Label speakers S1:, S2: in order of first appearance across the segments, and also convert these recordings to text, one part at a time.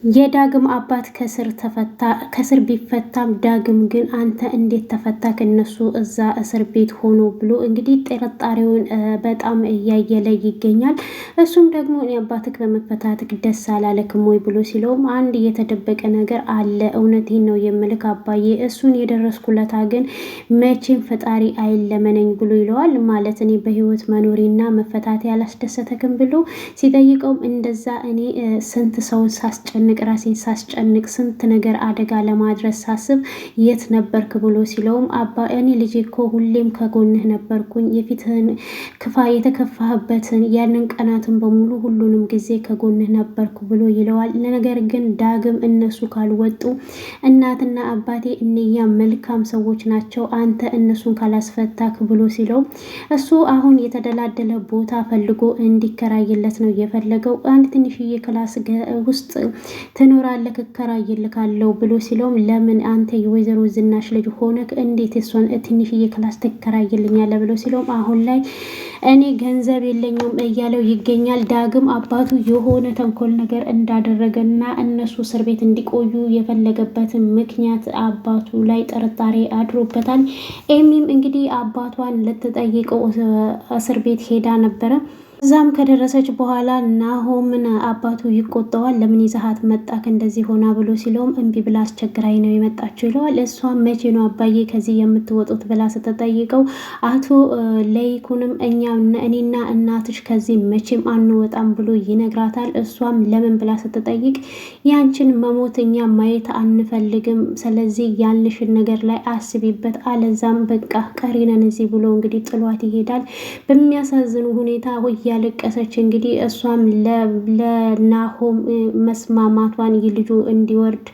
S1: የዳግም አባት ከስር ቢፈታም ዳግም ግን አንተ እንዴት ተፈታክ እነሱ እዛ እስር ቤት ሆኖ ብሎ እንግዲህ ጥርጣሬውን በጣም እያየለ ይገኛል። እሱም ደግሞ እኔ አባትክ በመፈታትክ ደስ አላለክም ወይ ብሎ ሲለውም አንድ የተደበቀ ነገር አለ፣ እውነቴን ነው የምልክ አባዬ፣ እሱን የደረስኩለታ ግን መቼም ፈጣሪ አይለመነኝ ብሎ ይለዋል። ማለት እኔ በህይወት መኖሬና መፈታቴ ያላስደሰተክም ብሎ ሲጠይቀውም እንደዛ እኔ ስንት ሰውን ሳስጨንቅ ራሴን ሳስጨንቅ ስንት ነገር አደጋ ለማድረስ ሳስብ የት ነበርክ ብሎ ሲለውም አባ እኔ ልጄ እኮ ሁሌም ከጎንህ ነበርኩኝ፣ የፊትህን የተከፋህበትን ያንን ቀናትን በሙሉ ሁሉንም ጊዜ ከጎንህ ነበርኩ ብሎ ይለዋል። ነገር ግን ዳግም እነሱ ካልወጡ እናትና አባቴ እነያ መልካም ሰዎች ናቸው፣ አንተ እነሱን ካላስፈታክ ብሎ ሲለው እሱ አሁን የተደላደለ ቦታ ፈልጎ እንዲከራይለት ነው የፈለገው። አንድ ትንሽዬ ክላስ ውስጥ ትኖራለህ እከራይልካለሁ ብሎ ሲለውም ለምን አንተ የወይዘሮ ዝናሽ ልጅ ሆነክ እንዴት እሷን ትንሽዬ ክላስ ትከራይልኛለህ ብሎ ሲለውም አሁን ላይ እኔ ገንዘብ የለኝም እያለው ይገኛል። ዳግም አባቱ የሆነ ተንኮል ነገር እንዳደረገና እነሱ እስር ቤት እንዲቆዩ የፈለገበትን ምክንያት አባቱ ላይ ጥርጣሬ አድሮበታል። ኤሚም እንግዲህ አባቷን ልትጠይቀው እስር ቤት ሄዳ ነበረ። እዛም ከደረሰች በኋላ ናሆምን አባቱ ይቆጠዋል። ለምን ይዛሃት መጣክ እንደዚህ ሆና ብሎ ሲለውም እምቢ ብላ አስቸግራኝ ነው የመጣችው ይለዋል። እሷም መቼ ነው አባዬ ከዚህ የምትወጡት ብላ ስትጠይቀው አቶ ለይኩንም እኔና እናትሽ ከዚህ መቼም አንወጣም ብሎ ይነግራታል። እሷም ለምን ብላ ስትጠይቅ ያንቺን መሞት እኛ ማየት አንፈልግም፣ ስለዚህ ያልንሽን ነገር ላይ አስቢበት፣ አለዛም በቃ ቀሪነን እዚህ ብሎ እንግዲህ ጥሏት ይሄዳል። በሚያሳዝኑ ሁኔታ ያለቀሰች እንግዲህ እሷም ለናሆም መስማማቷን የልጁ እንዲወርድ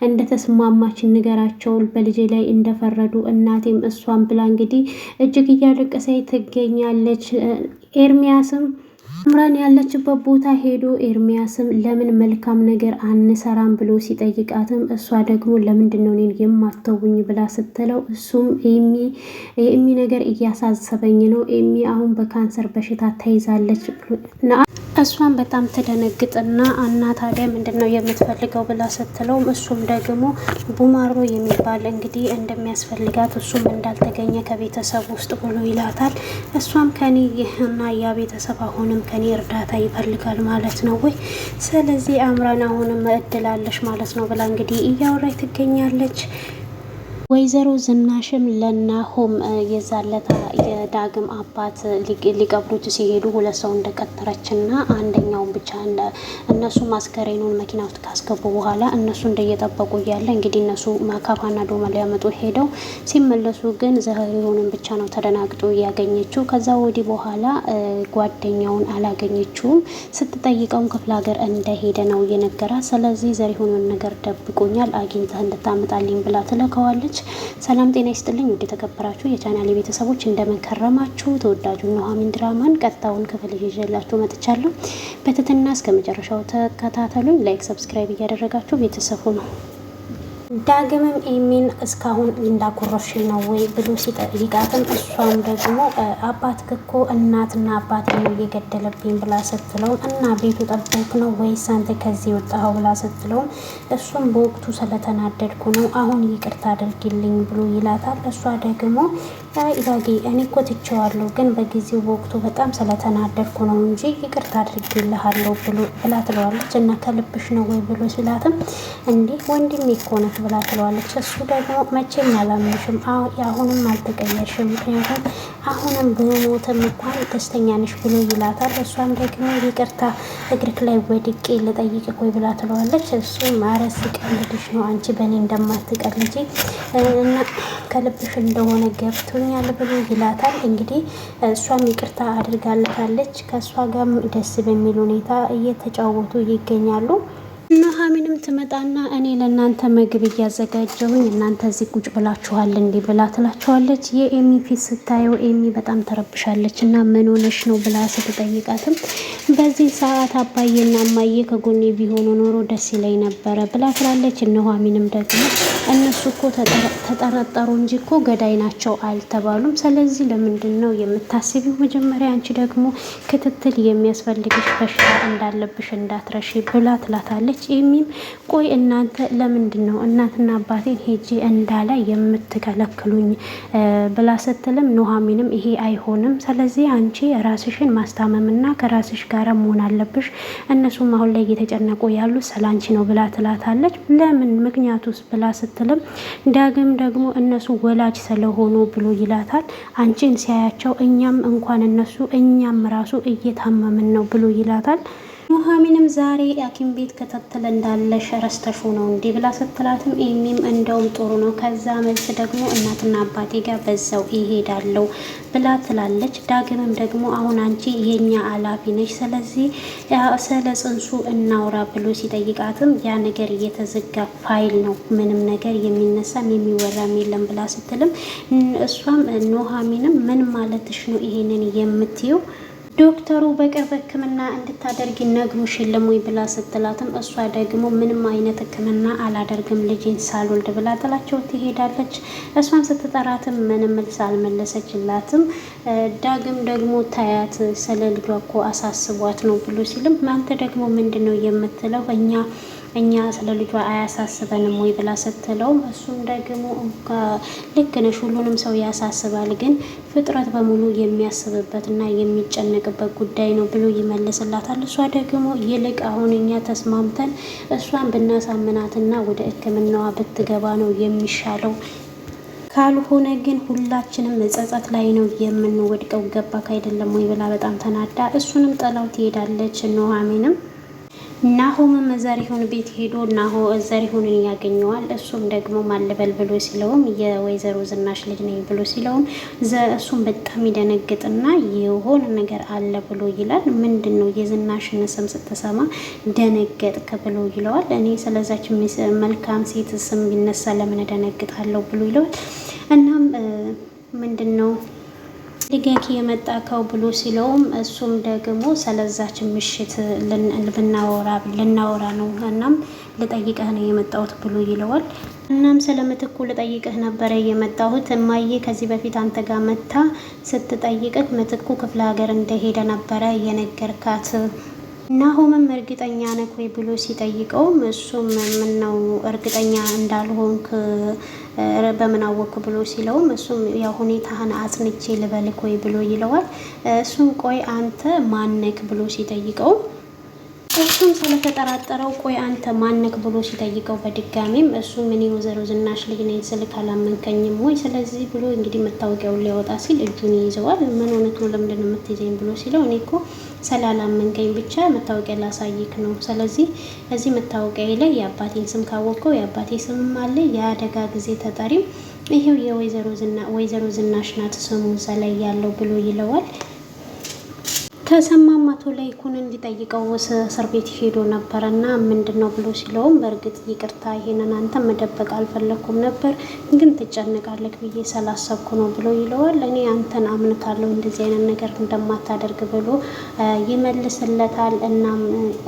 S1: እንደተስማማች ንገራቸው፣ በልጄ ላይ እንደፈረዱ እናቴም እሷም ብላ እንግዲህ እጅግ እያለቀሰች ትገኛለች። ኤርሚያስም አምራን ያለችበት ቦታ ሄዶ ኤርሚያስም ለምን መልካም ነገር አንሰራም ብሎ ሲጠይቃትም እሷ ደግሞ ለምንድን ነው እኔን የማትተውኝ ብላ ስትለው እሱም ኤሚ ነገር እያሳሰበኝ ነው፣ ኤሚ አሁን በካንሰር በሽታ ተይዛለች ብሎ እሷም በጣም ትደነግጥና እና ታዲያ ምንድን ነው የምትፈልገው ብላ ስትለውም እሱም ደግሞ ቡማሮ የሚባል እንግዲህ እንደሚያስፈልጋት እሱም እንዳልተገኘ ከቤተሰብ ውስጥ ብሎ ይላታል። እሷም ከኔ እና ያ ቤተሰብ አሁንም ከኔ እርዳታ ይፈልጋል ማለት ነው ወይ? ስለዚህ አምራን አሁንም እድላለሽ ማለት ነው ብላ እንግዲህ እያወራች ትገኛለች። ወይዘሮ ዝናሽም ለናሆም የዛለታ የዳግም አባት ሊቀብሩት ሲሄዱ ሁለት ሰው እንደቀጠረችና አንደኛውን ብቻ እነሱ ማስከሬኑን መኪና ውስጥ ካስገቡ በኋላ እነሱ እንደየጠበቁ እያለ እንግዲህ እነሱ ማካፋና ዶማ ሊያመጡ ሄደው ሲመለሱ ግን ዘሪሁንን ብቻ ነው ተደናግጦ ያገኘችው። ከዛ ወዲህ በኋላ ጓደኛውን አላገኘችውም። ስትጠይቀውን ክፍለ ሀገር እንደሄደ ነው የነገራት። ስለዚህ ዘሪሁንን ነገር ደብቆኛል አግኝተህ እንድታመጣልኝ ብላ ትለከዋለች። ሰላም ጤና ይስጥልኝ ውድ የተከበራችሁ የቻናሌ ቤተሰቦች እንደምን ከረማችሁ። ተወዳጁ ኑሐሚን ድራማን ቀጣውን ክፍል ይዤላችሁ መጥቻለሁ። በትህትና እስከ መጨረሻው ተከታተሉኝ። ላይክ ሰብስክራይብ እያደረጋችሁ ቤተሰቡ ነው። ዳግምም ኤሚን እስካሁን እንዳኮረፍሽ ነው ወይ ብሎ ሲጠይቃትም እሷም ደግሞ አባትክ እኮ እናትና አባት ነው እየገደለብኝ ብላ ስትለውም እና ቤቱ ጠብቅ ነው ወይስ አንተ ከዚህ ወጣኸው ብላ ስትለውም እሱም በወቅቱ ስለተናደድኩ ነው አሁን ይቅርታ አድርጊልኝ ብሎ ይላታል። እሷ ደግሞ ኢዳጊ እኔ እኮ ትቼዋለሁ ግን በጊዜው በወቅቱ በጣም ስለተናደድኩ ነው እንጂ ይቅርታ አድርጊልሃለሁ ብላ ትለዋለች። እና ከልብሽ ነው ወይ ብሎ ሲላትም እንዲህ ወንድሜ እኮ ነህ ብላ ትለዋለች። እሱ ደግሞ መቼም አላምንሽም፣ አሁንም አልተቀየርሽም፣ ምክንያቱም አሁንም በሞትም እንኳን ደስተኛ ነሽ ብሎ ይላታል። እሷም ደግሞ ይቅርታ እግርክ ላይ ወድቄ ልጠይቅ ቆይ ብላ ትለዋለች። እሱም ማረስ ቀልድሽ ነው አንቺ በእኔ እንደማትቀልጂ እና ከልብሽ እንደሆነ ገብቶኛል ብሎ ይላታል። እንግዲህ እሷም ይቅርታ አድርጋለታለች። ከእሷ ጋርም ደስ በሚል ሁኔታ እየተጫወቱ ይገኛሉ። ኑሐሚንም ትመጣና እኔ ለእናንተ ምግብ እያዘጋጀሁኝ እናንተ እዚህ ቁጭ ብላችኋል እንዲህ ብላ ትላችኋለች። የኤሚ ፊት ስታየው ኤሚ በጣም ተረብሻለች እና ምን ሆነሽ ነው ብላ ስትጠይቃትም በዚህ ሰዓት አባዬና እማዬ ከጎኔ ቢሆኑ ኖሮ ደስ ይለኝ ነበረ ብላ ትላለች። ኑሐሚንም ደግሞ እነሱ እኮ ተጠረጠሩ እንጂ እኮ ገዳይ ናቸው አልተባሉም። ስለዚህ ለምንድን ነው የምታስቢው? መጀመሪያ አንቺ ደግሞ ክትትል የሚያስፈልግሽ በሽታ እንዳለብሽ እንዳትረሺ ብላ ትላታለች። ትላታለች። ኤሚም ቆይ እናንተ ለምንድን ነው እናትና አባቴን ሄጄ እንዳለ የምትከለክሉኝ ብላ ስትልም ኑሐሚንም ይሄ አይሆንም፣ ስለዚህ አንቺ ራስሽን ማስታመምና ከራስሽ ጋር መሆን አለብሽ፣ እነሱም አሁን ላይ እየተጨነቁ ያሉት ስላንቺ ነው ብላ ትላታለች። ለምን ምክንያቱስ ብላ ስትልም ዳግም ደግሞ እነሱ ወላጅ ስለሆኑ ብሎ ይላታል። አንቺን ሲያያቸው እኛም እንኳን እነሱ እኛም ራሱ እየታመምን ነው ብሎ ይላታል። ኑሐሚንም ዛሬ ሐኪም ቤት ክትትል እንዳለሽ ረስተሹ ነው እንዲህ ብላ ስትላትም ኤሚም እንደውም ጥሩ ነው፣ ከዛ መልስ ደግሞ እናትና አባቴ ጋር በዛው ይሄዳለው ብላ ትላለች። ዳግምም ደግሞ አሁን አንቺ የኛ አላፊ ነሽ፣ ስለዚህ ስለ ጽንሱ እናውራ ብሎ ሲጠይቃትም ያ ነገር እየተዘጋ ፋይል ነው፣ ምንም ነገር የሚነሳም የሚወራም የለም ብላ ስትልም እሷም ኑሐሚንም ምን ማለትሽ ነው ይሄንን የምትይው? ዶክተሩ በቅርብ ሕክምና እንድታደርግ ነግሮሽ የለም ወይ ብላ ስትላትም እሷ ደግሞ ምንም አይነት ሕክምና አላደርግም ልጄን ሳልወልድ ብላ ጥላቸው ትሄዳለች። እሷን ስትጠራትም ምንም መልስ አልመለሰችላትም። ዳግም ደግሞ ታያት ስለ ልጇ እኮ አሳስቧት ነው ብሎ ሲልም አንተ ደግሞ ምንድን ነው የምትለው እኛ ስለ ልጇ አያሳስበንም ወይ ብላ ስትለውም እሱም ደግሞ ልክ ነሽ፣ ሁሉንም ሰው ያሳስባል፣ ግን ፍጥረት በሙሉ የሚያስብበት እና የሚጨነቅበት ጉዳይ ነው ብሎ ይመልስላታል። እሷ ደግሞ ይልቅ አሁን እኛ ተስማምተን እሷን ብናሳምናትና ወደ ሕክምናዋ ብትገባ ነው የሚሻለው፣ ካልሆነ ግን ሁላችንም ጸጸት ላይ ነው የምንወድቀው፣ ገባክ አይደለም ወይ ብላ በጣም ተናዳ እሱንም ጥላው ትሄዳለች። ኑሐሚንም ናሆምም ዘሪሁን ቤት ሄዶ ዘሪሁንን ያገኘዋል። እሱም ደግሞ ማልበል ብሎ ሲለውም የወይዘሮ ዝናሽ ልጅ ነኝ ብሎ ሲለውም እሱም በጣም ይደነግጥና የሆነ ነገር አለ ብሎ ይላል። ምንድን ነው የዝናሽን ስም ስትሰማ ደነገጥክ ብሎ ይለዋል። እኔ ስለዛች መልካም ሴት ስም ቢነሳ ለምን ደነግጣለሁ ብሎ ይለዋል። እናም ምንድን ነው ልገኪ የመጣከው ብሎ ሲለውም እሱም ደግሞ ስለዛች ምሽት ልናወራ ነው፣ እናም ልጠይቅህ ነው የመጣሁት ብሎ ይለዋል። እናም ስለምትኩ ልጠይቅህ ነበረ የመጣሁት እማዬ ከዚህ በፊት አንተ ጋር መታ ስትጠይቅህ ምትኩ ክፍለ ሀገር እንደሄደ ነበረ የነገርካት። ናሆምም እርግጠኛ ነህ ወይ ብሎ ሲጠይቀውም እሱም ምነው እርግጠኛ እንዳልሆንክ በምን አወክ ብሎ ሲለውም እሱም ያው ሁኔታህን አጽንቼ ልበልክ ወይ ብሎ ይለዋል። እሱም ቆይ አንተ ማነክ ብሎ ሲጠይቀው እሱም ስለተጠራጠረው ቆይ አንተ ማነክ ብሎ ሲጠይቀው በድጋሚም እሱም እኔ ወይዘሮ ዝናሽ ልጅ ነኝ ስልክ አላመንከኝም ወይ ስለዚህ ብሎ እንግዲህ መታወቂያውን ሊያወጣ ሲል እጁን ይይዘዋል። ምን ሆነህ ነው ለምንድን ነው የምትይዘኝ ብሎ ሲለው እኔ እኮ ስላላመንከኝ ብቻ መታወቂያ ላሳይክ ነው። ስለዚህ እዚህ መታወቂያ ላይ የአባቴን ስም ካወቀው የአባቴ ስምም አለ፣ የአደጋ ጊዜ ተጠሪም ይሄው ወይዘሮ ዝናሽ ናት ስሙ ላይ ያለው ብሎ ይለዋል። ተሰማም አቶ ላይኩንን ሊጠይቀው እስር ቤት ሄዶ ነበረና ምንድን ነው ብሎ ሲለውም በእርግጥ ይቅርታ ይሄንን አንተ መደበቅ አልፈለኩም ነበር፣ ግን ትጨነቃለህ ብዬ ስላሰብኩ ነው ብሎ ይለዋል። እኔ አንተን አምንካለሁ እንደዚህ አይነት ነገር እንደማታደርግ ብሎ ይመልስለታል። እናም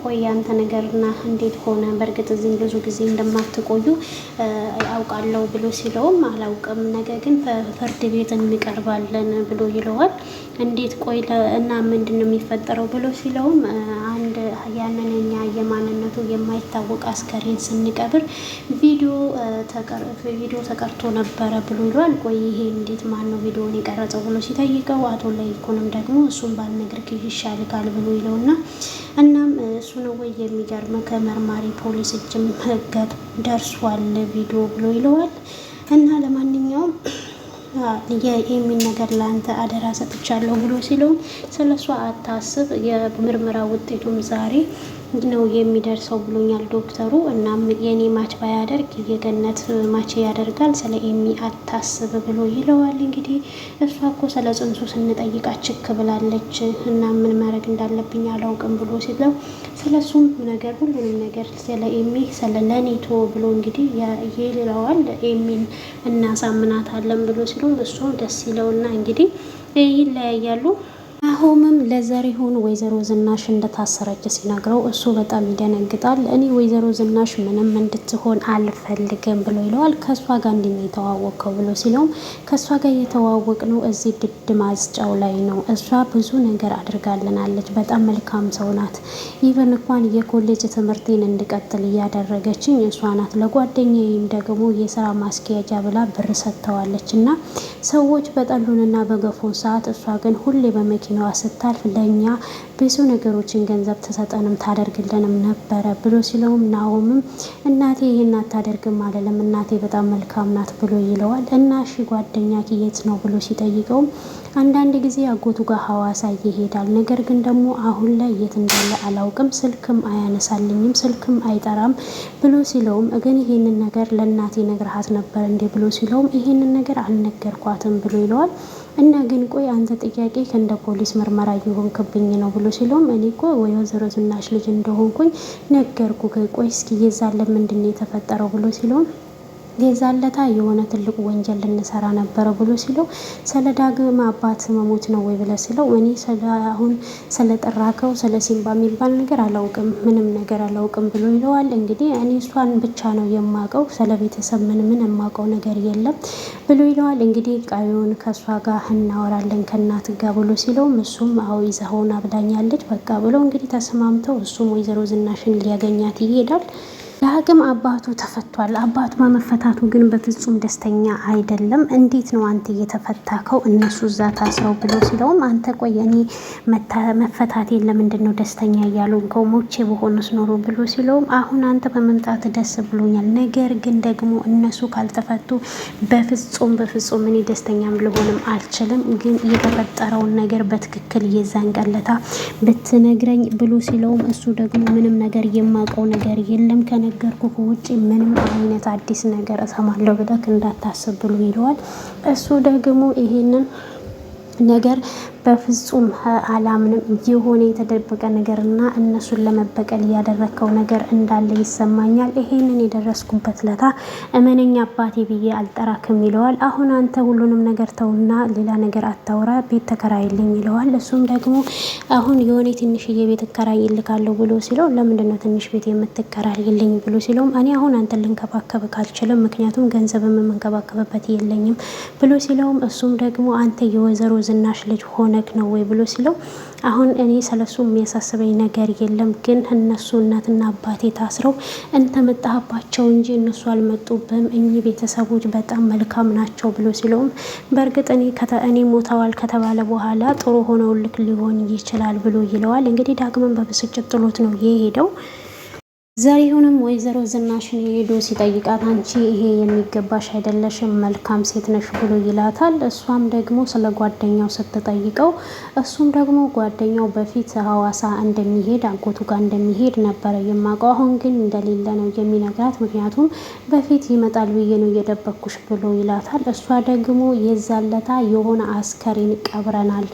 S1: ቆይ አንተ ነገርና እንዴት ሆነ? በእርግጥ እዚህ ብዙ ጊዜ እንደማትቆዩ አውቃለሁ ብሎ ሲለውም አላውቅም፣ ነገ ግን ፍርድ ቤት እንቀርባለን ብሎ ይለዋል። እንዴት ቆይ እና ምንድን የሚፈጠረው ብሎ ሲለውም አንድ ያንን እኛ የማንነቱ የማይታወቅ አስከሬን ስንቀብር ቪዲዮ ተቀርቶ ነበረ ብሎ ይሏል። ቆይ ይሄ እንዴት ማን ነው ቪዲዮን የቀረጸው ብሎ ሲጠይቀው አቶ ላይኩንም ደግሞ እሱን ባልነግርህ ይሻልካል ብሎ ይለውና እናም እሱ ነው ወይ የሚገርመው ከመርማሪ ፖሊስ እጅም ህገት ደርሷል ቪዲዮ ብሎ ይለዋል። እና ለማንኛውም የኤሚን ነገር ለአንተ አደራ ሰጥቻለሁ ብሎ ሲለው ስለሷ አታስብ፣ የምርመራ ውጤቱም ዛሬ ነው የሚደርሰው ብሎኛል ዶክተሩ። እናም የኔ ማች ባያደርግ የገነት ማች ያደርጋል፣ ስለ ኤሚ አታስብ ብሎ ይለዋል። እንግዲህ እሷ እኮ ስለ ጽንሱ ስንጠይቃት ችክ ብላለች እና ምን ማድረግ እንዳለብኝ አላውቅም ብሎ ሲለው ስለሱም ነገር ሁሉንም ነገር ስለ ኤሚ ስለ ለኔቶ ብሎ እንግዲህ ይለዋል። ኤሚን እናሳምናታለን ብሎ ሲለው እሱ ደስ ይለውና እንግዲህ ይለያያሉ። ናሆምም ለዘሪሁን ወይዘሮ ዝናሽ እንደታሰረች ሲነግረው እሱ በጣም ይደነግጣል። እኔ ወይዘሮ ዝናሽ ምንም እንድትሆን አልፈልግም ብሎ ይለዋል። ከእሷ ጋር እንዲ ነው የተዋወቀው ብሎ ሲለውም ከእሷ ጋር የተዋወቅ ነው እዚህ ድድ ማስጫው ላይ ነው። እሷ ብዙ ነገር አድርጋልናለች። በጣም መልካም ሰው ናት። ኢቨን እንኳን የኮሌጅ ትምህርቴን እንድቀጥል እያደረገችኝ እሷ ናት። ለጓደኛዬም ደግሞ የስራ ማስኪያጃ ብላ ብር ሰጥተዋለች እና ሰዎች በጠሉንና በገፉን ሰዓት እሷ ግን ሁሌ በመኪናዋ ስታልፍ ለእኛ ብዙ ነገሮችን ገንዘብ ትሰጠንም ታደርግልንም ነበረ ብሎ ሲለውም ናሆምም እናቴ ይህን አታደርግም አለለም፣ እናቴ በጣም መልካም ናት ብሎ ይለዋል። እና እሺ ጓደኛ የት ነው ብሎ ሲጠይቀውም አንዳንድ ጊዜ አጎቱ ጋር ሐዋሳ ይሄዳል። ነገር ግን ደግሞ አሁን ላይ የት እንዳለ አላውቅም፣ ስልክም አያነሳልኝም፣ ስልክም አይጠራም ብሎ ሲለውም ግን ይሄንን ነገር ለእናቴ ነግረሃት ነበር እንዴ ብሎ ሲለውም ይሄንን ነገር አልነገርኳትም ብሎ ይለዋል። እና ግን ቆይ አንተ ጥያቄ ከእንደ ፖሊስ ምርመራ እየሆንክብኝ ነው ብሎ ሲለውም እኔ እኮ ወይዘሮ ዝናሽ ልጅ እንደሆንኩኝ ነገርኩ። ቆይ እስኪ የዛለ ምንድን ነው የተፈጠረው ብሎ ሲለውም የዛለታ የሆነ ትልቁ ወንጀል ልንሰራ ነበረ ብሎ ሲለው ስለ ዳግም አባት መሞት ነው ወይ ብለ ሲለው እኔ አሁን ስለጠራከው ስለ ሲምባ የሚባል ነገር አላውቅም፣ ምንም ነገር አላውቅም ብሎ ይለዋል። እንግዲህ እኔ እሷን ብቻ ነው የማውቀው፣ ስለ ቤተሰብ ምን የማውቀው ነገር የለም ብሎ ይለዋል። እንግዲህ ቃዩን ከእሷ ጋር እናወራለን ከእናት ጋር ብሎ ሲለውም እሱም አዎ ይዘኸውና ብላኛለች በቃ ብሎ እንግዲህ ተስማምተው እሱም ወይዘሮ ዝናሽን ሊያገኛት ይሄዳል። ዳግም አባቱ ተፈቷል። አባቱ በመፈታቱ ግን በፍጹም ደስተኛ አይደለም። እንዴት ነው አንተ እየተፈታከው እነሱ እዛ ታስረው ብሎ ሲለውም አንተ ቆይ እኔ መፈታቴን ለምንድን ነው ደስተኛ እያልሆንከው ሞቼ በሆኑስ ኖሮ ብሎ ሲለውም አሁን አንተ በመምጣት ደስ ብሎኛል፣ ነገር ግን ደግሞ እነሱ ካልተፈቱ በፍጹም እኔ ደስተኛም ልሆንም አልችልም። ግን የተፈጠረውን ነገር በትክክል የዛን ቀለታ ብትነግረኝ ብሎ ሲለውም እሱ ደግሞ ምንም ነገር የማውቀው ነገር የለም ነገርኩህ ውጪ ምንም አይነት አዲስ ነገር እሰማለሁ ብለህ እንዳታስብ ብሎ ይለዋል። እሱ ደግሞ ይሄንን ነገር በፍጹም አላምንም፣ የሆነ የተደበቀ ነገርና እነሱን ለመበቀል ያደረከው ነገር እንዳለ ይሰማኛል። ይሄንን የደረስኩበት ለታ እመነኛ አባቴ ብዬ አልጠራክም ይለዋል። አሁን አንተ ሁሉንም ነገር ተውና ሌላ ነገር አታውራ፣ ቤት ተከራይልኝ ይለዋል። እሱም ደግሞ አሁን የሆነ ትንሽዬ ቤት እከራይልካለሁ ብሎ ሲለው ለምንድን ነው ትንሽ ቤት የምትከራይልኝ ብሎ ሲለውም እኔ አሁን አንተን ልንከባከብክ አልችልም፣ ምክንያቱም ገንዘብ የምንከባከብበት የለኝም ብሎ ሲለውም እሱም ደግሞ አንተ የወይዘሮ ዝናሽ ልጅ ሆነ ነው ወይ ብሎ ሲለው አሁን እኔ ስለሱ የሚያሳስበኝ ነገር የለም፣ ግን እነሱ እናትና አባቴ ታስረው እንተ መጣህባቸው እንጂ እነሱ አልመጡብም፣ እኚህ ቤተሰቦች በጣም መልካም ናቸው ብሎ ሲለውም በእርግጥ እኔ ሞተዋል ከተባለ በኋላ ጥሩ ሆነው ልክ ሊሆን ይችላል ብሎ ይለዋል። እንግዲህ ዳግምን በብስጭት ጥሎት ነው የሄደው። ዘሪሁንም ወይዘሮ ዝናሽን ሄዶ ሲጠይቃት አንቺ ይሄ የሚገባሽ አይደለሽም፣ መልካም ሴት ነሽ ብሎ ይላታል። እሷም ደግሞ ስለ ጓደኛው ስትጠይቀው እሱም ደግሞ ጓደኛው በፊት ሐዋሳ እንደሚሄድ አጎቱ ጋር እንደሚሄድ ነበረ የማውቀው፣ አሁን ግን እንደሌለ ነው የሚነግራት፣ ምክንያቱም በፊት ይመጣል ብዬ ነው እየደበኩሽ ብሎ ይላታል። እሷ ደግሞ የዛለታ የሆነ አስከሬን ቀብረናል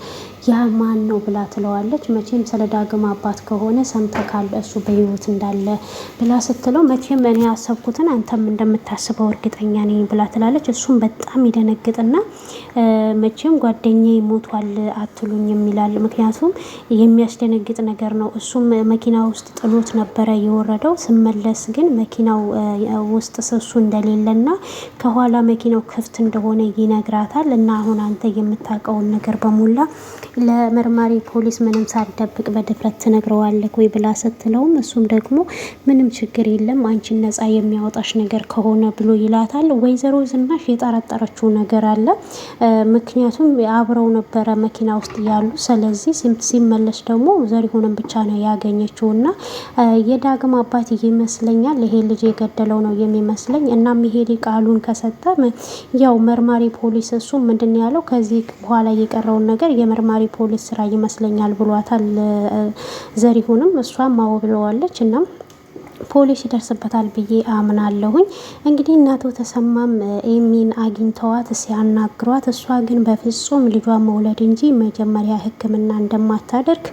S1: ያ ማን ነው ብላ ትለዋለች። መቼም ስለ ዳግም አባት ከሆነ ሰምተካል እሱ በህይወት እንዳለ ብላ ስትለው መቼም እኔ ያሰብኩትን አንተም እንደምታስበው እርግጠኛ ነኝ ብላ ትላለች። እሱም በጣም ይደነግጥና መቼም ጓደኛዬ ሞቷል አትሉኝም ይላል። ምክንያቱም የሚያስደነግጥ ነገር ነው። እሱም መኪና ውስጥ ጥሎት ነበረ የወረደው። ስመለስ ግን መኪናው ውስጥ እሱ እንደሌለና ከኋላ መኪናው ክፍት እንደሆነ ይነግራታል። እና አሁን አንተ የምታውቀውን ነገር በሙላ ለመርማሪ ፖሊስ ምንም ሳትደብቅ በድፍረት ትነግረዋለህ ወይ ብላ ስትለውም እሱም ደግሞ ምንም ችግር የለም አንቺን ነፃ የሚያወጣሽ ነገር ከሆነ ብሎ ይላታል። ወይዘሮ ዝናሽ የጠረጠረችው ነገር አለ። ምክንያቱም አብረው ነበረ መኪና ውስጥ ያሉ። ስለዚህ ሲመለስ ደግሞ ዘሪሁንን ብቻ ነው ያገኘችው እና የዳግም አባት ይመስለኛል ይሄ ልጅ የገደለው ነው የሚመስለኝ። እናም ይሄ ቃሉን ከሰጠ ያው መርማሪ ፖሊስ እሱ ምንድን ያለው ከዚህ በኋላ የቀረውን ነገር የመርማሪ ፖሊስ ስራ ይመስለኛል ብሏታል። ዘሪሁንም እሷም አዎ ብለዋለች። እና ፖሊስ ይደርስበታል ብዬ አምናለሁኝ። እንግዲህ እናቶ ተሰማም ኤሚን አግኝተዋት ሲያናግሯት እሷ ግን በፍጹም ልጇ መውለድ እንጂ መጀመሪያ ሕክምና እንደማታደርግ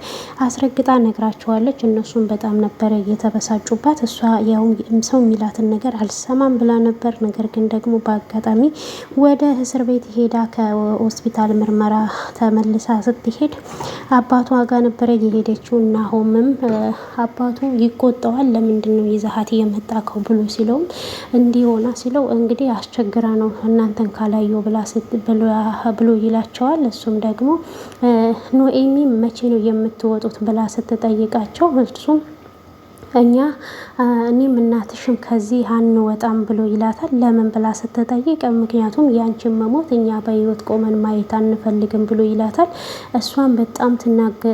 S1: አስረግጣ ነግራቸዋለች። እነሱም በጣም ነበረ እየተበሳጩባት። እሷ ያው ሰው የሚላትን ነገር አልሰማም ብላ ነበር። ነገር ግን ደግሞ በአጋጣሚ ወደ እስር ቤት ሄዳ ከሆስፒታል ምርመራ ተመልሳ ስትሄድ አባቷ ጋር ነበረ የሄደችው። ናሆምም አባቱ ይቆጣዋል። ለምንድን ነው ይዛሀት የመጣከው ብሎ ሲለውም እንዲሆና ሲለው እንግዲህ አስቸግራ ነው እናንተን ካላየው ብሎ ይላቸዋል። እሱም ደግሞ ኖኤሚ መቼ ነው የምትወጡት ብላ ስትጠይቃቸው እሱም እኔም እናትሽም ከዚህ አንወጣም ብሎ ይላታል። ለምን ብላ ስትጠይቅ ምክንያቱም ያንቺን መሞት እኛ በህይወት ቆመን ማየት አንፈልግም ብሎ ይላታል። እሷም በጣም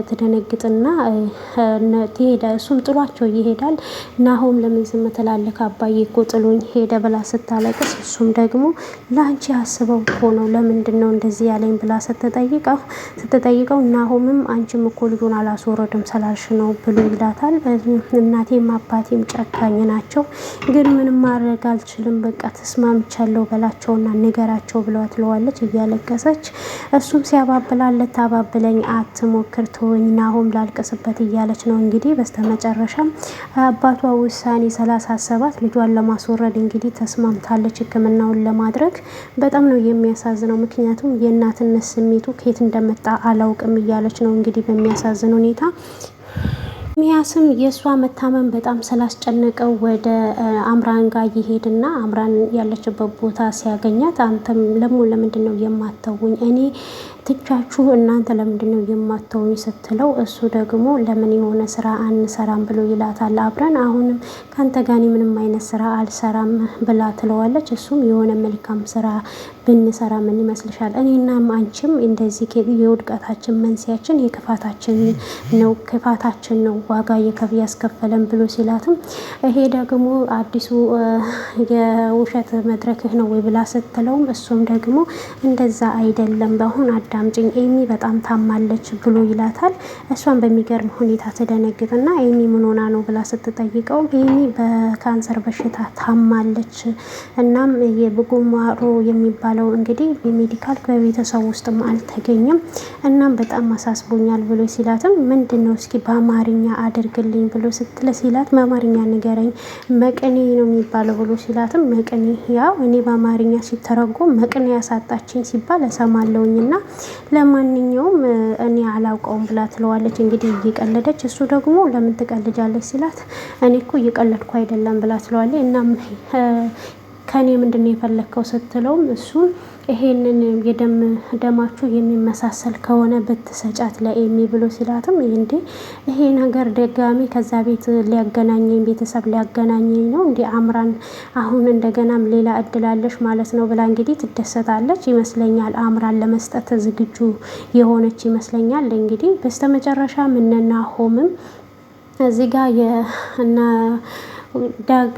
S1: ትደነግጥና ትሄዳ እሱም ጥሏቸው ይሄዳል። ናሆም ለምን ዝም ትላለህ አባዬ እኮ ጥሎኝ ሄደ ብላ ስታለቅስ እሱም ደግሞ ለአንቺ አስበው እኮ ነው ለምንድን ነው እንደዚህ ያለኝ ብላ ስትጠይቀው ናሆምም አንቺም እኮ ልጁን አላስወረድም ስላልሽ ነው ብሎ ይላታል። እናቴም አባቴም ጨካኝ ናቸው፣ ግን ምንም ማድረግ አልችልም፣ በቃ ተስማምቻለሁ በላቸውና ንገራቸው ብለዋት ትለዋለች እያለቀሰች። እሱም ሲያባብላል ልታባብለኝ አትሞክር ተወኝ ናሆም ላልቅስበት እያለች ነው። እንግዲህ በስተመጨረሻም አባቷ ውሳኔ ስላሳሰባት ልጇን ለማስወረድ እንግዲህ ተስማምታለች ሕክምናውን ለማድረግ። በጣም ነው የሚያሳዝነው፣ ምክንያቱም የእናትነት ስሜቱ ከየት እንደመጣ አላውቅም እያለች ነው እንግዲህ በሚያሳዝን ሁኔታ። ሚያስም የእሷ መታመም በጣም ስላስጨነቀው ወደ አምራን ጋር ይሄድና አምራን ያለችበት ቦታ ሲያገኛት አንተም ለምንድን ነው የማተውኝ እኔ ትቻችሁ እናንተ ለምንድን ነው የማተውኝ ስትለው እሱ ደግሞ ለምን የሆነ ስራ አንሰራም ብሎ ይላታል። አብረን አሁንም ካንተ ጋር ምንም አይነት ስራ አልሰራም ብላ ትለዋለች። እሱም የሆነ መልካም ስራ ብንሰራ ምን ይመስልሻል? እኔና አንቺም እንደዚህ የውድቀታችን መንስኤያችን ክፋታችን ነው ዋጋ ያስከፈለን ብሎ ሲላትም ይሄ ደግሞ አዲሱ የውሸት መድረክህ ነው ወይ ብላ ስትለውም እሱም ደግሞ እንደዛ አይደለም በአሁን አዳምጪኝ ኤሚ በጣም ታማለች ብሎ ይላታል። እሷን በሚገርም ሁኔታ ትደነግጥና ኤሚ ምን ሆና ነው ብላ ስትጠይቀው ኤሚ በካንሰር በሽታ ታማለች፣ እናም የብጉማሮ የሚባለው እንግዲህ የሜዲካል በቤተሰብ ውስጥም አልተገኘም፣ እናም በጣም አሳስቦኛል ብሎ ሲላትም ምንድነው እስኪ በአማርኛ አድርግልኝ ብሎ ሲላት በአማርኛ ንገረኝ መቅኔ ነው የሚባለው ብሎ ሲላትም መቅኔ ያው እኔ በአማርኛ ሲተረጎም መቅኔ ያሳጣችኝ ሲባል እሰማለሁኝና ለማንኛውም እኔ አላውቀውም ብላ ትለዋለች። እንግዲህ እየቀለደች እሱ ደግሞ ለምን ትቀልጃለች ሲላት እኔ እኮ እየቀለድኩ አይደለም ብላ ትለዋለች። እናም ከኔ ምንድነው የፈለግከው ስትለውም እሱ ይሄንን ደማችሁ የሚመሳሰል ከሆነ ብትሰጫት ለኤሚ ብሎ ሲላትም እንዴ ይሄ ነገር ደጋሚ ከዛ ቤት ሊያገናኘኝ ቤተሰብ ሊያገናኘኝ ነው እንዴ አምራን አሁን እንደገናም ሌላ እድላለሽ ማለት ነው ብላ እንግዲህ ትደሰታለች ይመስለኛል። አምራን ለመስጠት ዝግጁ የሆነች ይመስለኛል። እንግዲህ በስተመጨረሻ ምንና ሆምም እዚህ ጋር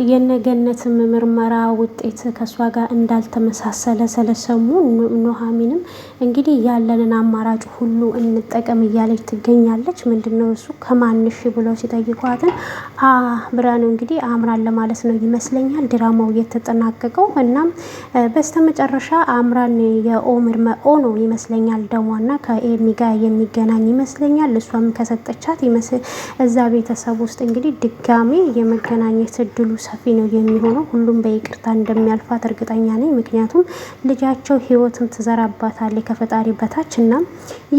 S1: የነገነት ምርመራ ውጤት ከሷ ጋር እንዳልተመሳሰለ ስለሰሙ ኑሐሚንም እንግዲህ ያለንን አማራጭ ሁሉ እንጠቀም እያለች ትገኛለች። ምንድነው እሱ ከማንሽ ብለው ሲጠይቋትን ብርሃኑ እንግዲህ አምራን ለማለት ነው ይመስለኛል ድራማው የተጠናቀቀው። እናም በስተመጨረሻ አምራን የኦምር ነው ይመስለኛል ደሟና ከኤሚ ጋር የሚገናኝ ይመስለኛል። እሷም ከሰጠቻት እዛ ቤተሰብ ውስጥ እንግዲህ ድጋሜ የመገናኘት እድሉ ሰፊ ነው የሚሆነው። ሁሉም በይቅርታ እንደሚያልፋት እርግጠኛ ነኝ። ምክንያቱም ልጃቸው ህይወትን ትዘራባታለች ከፈጣሪ በታች እና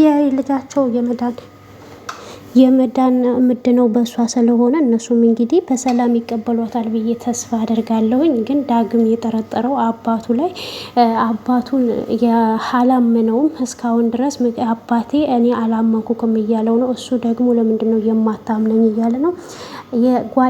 S1: የልጃቸው የመዳን ምድነው በእሷ ስለሆነ እነሱም እንግዲህ በሰላም ይቀበሏታል ብዬ ተስፋ አደርጋለሁኝ። ግን ዳግም የጠረጠረው አባቱ ላይ አባቱን አላመነውም እስካሁን ድረስ አባቴ እኔ አላመንኩክም እያለው ነው። እሱ ደግሞ ለምንድነው የማታምነኝ እያለ ነው።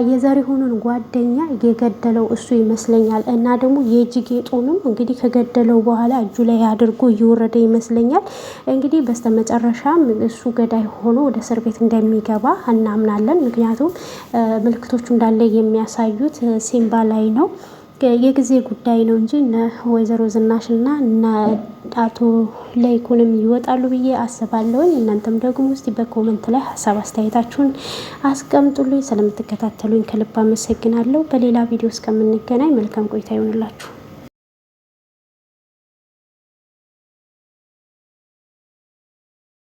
S1: የዘሪሁንን ጓደኛ የገደለው እሱ ይመስለኛል። እና ደግሞ የእጅጌጡንም እንግዲህ ከገደለው በኋላ እጁ ላይ አድርጎ እየወረደ ይመስለኛል። እንግዲህ በስተመጨረሻም እሱ ገዳይ ሆኖ ወደ እስር ቤት እንደሚገባ እናምናለን። ምክንያቱም ምልክቶቹ እንዳለ የሚያሳዩት ሲምባ ላይ ነው። የጊዜ ጉዳይ ነው እንጂ እነ ወይዘሮ ዝናሽና እነ አቶ ለይኩንም ይወጣሉ ብዬ አስባለሁኝ። እናንተም ደግሞ እስቲ በኮመንት ላይ ሀሳብ አስተያየታችሁን አስቀምጡልኝ። ስለምትከታተሉኝ ከልብ አመሰግናለሁ። በሌላ ቪዲዮ እስከምንገናኝ መልካም ቆይታ ይሆንላችሁ።